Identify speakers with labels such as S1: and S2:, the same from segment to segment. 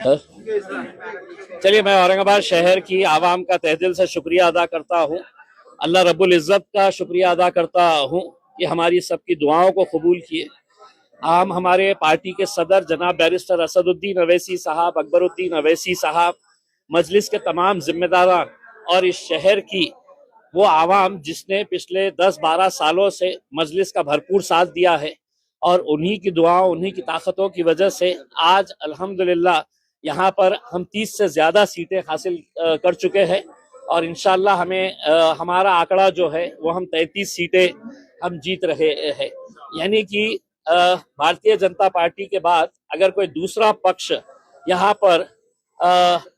S1: चलिए, मैं औरंगाबाद शहर की आवाम का तहे दिल से शुक्रिया अदा करता हूँ। अल्लाह रब्बुल इज़्ज़त का शुक्रिया अदा करता हूँ कि हमारी सबकी दुआओं को कबूल किए। हम हमारे पार्टी के सदर जनाब बैरिस्टर असदुद्दीन अवैसी साहब, अकबरुद्दीन अवैसी साहब, मजलिस के तमाम जिम्मेदारान और इस शहर की वो आवाम जिसने पिछले 10-12 सालों से मजलिस का भरपूर साथ दिया है और उन्हीं की दुआओं, उन्हीं की ताकतों की वजह से आज अल्हम्दुलिल्लाह यहाँ पर हम 30 से ज़्यादा सीटें हासिल कर चुके हैं और इंशाल्लाह हमारा आंकड़ा जो है वो हम 33 सीटें हम जीत रहे हैं। यानी कि भारतीय जनता पार्टी के बाद अगर कोई दूसरा पक्ष यहाँ पर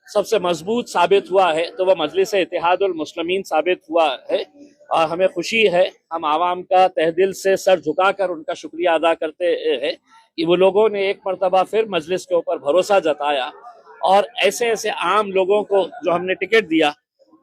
S1: सबसे मजबूत साबित हुआ है तो वह मजलिस इत्तेहादुल मुस्लिमीन साबित हुआ है और हमें खुशी है। हम आवाम का तहे दिल से सर झुकाकर उनका शुक्रिया अदा करते हैं कि वो लोगों ने एक मरतबा फिर मजलिस के ऊपर भरोसा जताया और ऐसे ऐसे आम लोगों को जो हमने टिकट दिया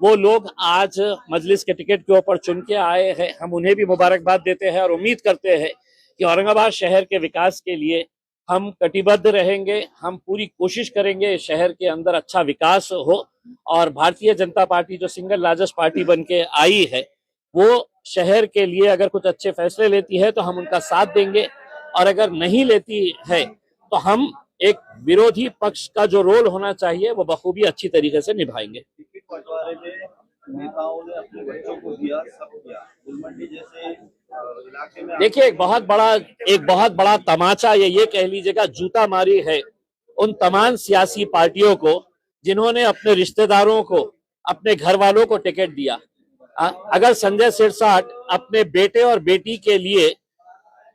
S1: वो लोग आज मजलिस के टिकट के ऊपर चुन के आए हैं। हम उन्हें भी मुबारकबाद देते हैं और उम्मीद करते हैं कि औरंगाबाद शहर के विकास के लिए हम कटिबद्ध रहेंगे। हम पूरी कोशिश करेंगे शहर के अंदर अच्छा विकास हो और भारतीय जनता पार्टी जो सिंगल लार्जेस्ट पार्टी बन के आई है वो शहर के लिए अगर कुछ अच्छे फैसले लेती है तो हम उनका साथ देंगे और अगर नहीं लेती है तो हम एक विरोधी पक्ष का जो रोल होना चाहिए वो बखूबी अच्छी तरीके से निभाएंगे।
S2: नेताओं ने अपने बच्चों को दिया, सब किया। गुलमंडी जैसे इलाके में
S1: देखिए, एक बहुत बड़ा तमाचा ये कह लीजिएगा जूता मारी है उन तमाम सियासी पार्टियों को जिन्होंने अपने रिश्तेदारों को, अपने घर वालों को टिकट दिया। अगर संजय सिरसाट अपने बेटे और बेटी के लिए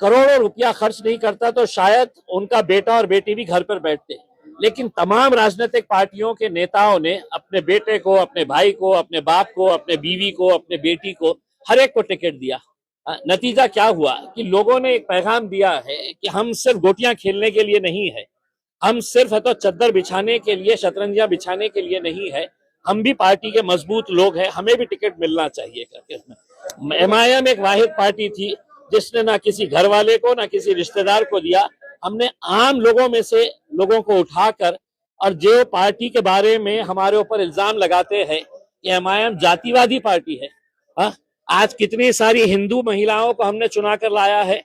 S1: करोड़ों रुपया खर्च नहीं करता तो शायद उनका बेटा और बेटी भी घर पर बैठते। लेकिन तमाम राजनीतिक पार्टियों के नेताओं ने अपने बेटे को, अपने भाई को, अपने बाप को, अपने बीवी को, अपने बेटी को, हर एक को टिकट दिया। नतीजा क्या हुआ कि लोगों ने एक पैगाम दिया है कि हम सिर्फ गोटियां खेलने के लिए नहीं है, हम सिर्फ है तो चद्दर बिछाने के लिए, शतरंजियां बिछाने के लिए नहीं है, हम भी पार्टी के मजबूत लोग हैं, हमें भी टिकट मिलना चाहिए करके। एमआईएम एक वाहिद पार्टी थी जिसने ना किसी घर वाले को ना किसी रिश्तेदार को दिया। हमने आम लोगों में से लोगों को उठाकर, और जो पार्टी के बारे में हमारे ऊपर इल्जाम लगाते हैं कि एमआईएम जातिवादी पार्टी है, आज कितनी सारी हिंदू महिलाओं को हमने चुना कर लाया है,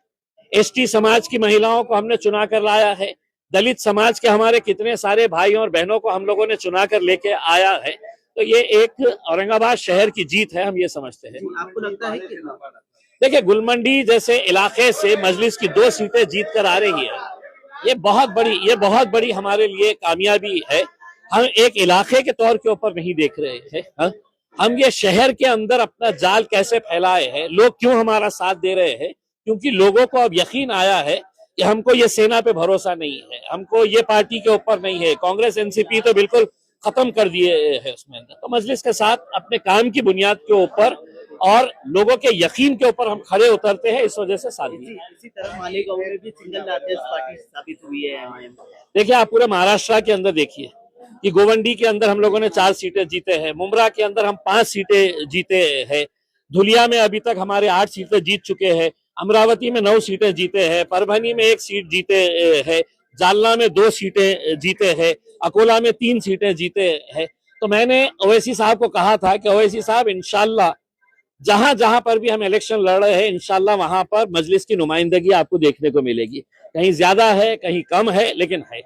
S1: एसटी समाज की महिलाओं को हमने चुना कर लाया है, दलित समाज के हमारे कितने सारे भाई और बहनों को हम लोगों ने चुना कर लेके आया है। तो ये एक औरंगाबाद शहर की जीत है, हम ये समझते हैं।
S2: आपको लगता है कि
S1: देखिए, गुलमंडी जैसे इलाके से मजलिस की 2 सीटें जीत कर आ रही है, ये बहुत बड़ी हमारे लिए कामयाबी है। हम एक इलाके के तौर के ऊपर नहीं देख रहे हैं, हम ये शहर के अंदर अपना जाल कैसे फैलाए हैं, लोग क्यों हमारा साथ दे रहे हैं, क्योंकि लोगों को अब यकीन आया है कि हमको ये सेना पे भरोसा नहीं है, हमको ये पार्टी के ऊपर नहीं है। कांग्रेस एनसीपी तो बिल्कुल खत्म कर दिए है उसमें। तो मजलिस के साथ अपने काम की बुनियाद के ऊपर और लोगों के यकीन के ऊपर हम खड़े उतरते हैं, इस वजह से साथ दी।
S2: इसी तरह मालेगांव में भी सिंगल लार्जेस्ट पार्टी साबित हुई है एमआईएम।
S1: देखिए, आप पूरे महाराष्ट्र के अंदर देखिए कि गोवंडी के अंदर हम लोगों ने 4 सीटें जीते हैं, मुमरा के अंदर हम 5 सीटें जीते हैं, धुलिया में अभी तक हमारे 8 सीटें जीत चुके हैं, अमरावती में 9 सीटें जीते हैं, परभनी में 1 सीट जीते हैं, जालना में 2 सीटें जीते हैं, अकोला में 3 सीटें जीते हैं। तो मैंने ओवैसी साहब को कहा था कि ओवैसी साहब, इंशाल्लाह जहां जहां पर भी हम इलेक्शन लड़ रहे हैं इंशाल्लाह वहां पर मजलिस की नुमाइंदगी आपको देखने को मिलेगी। कहीं ज्यादा है, कहीं कम है, लेकिन है।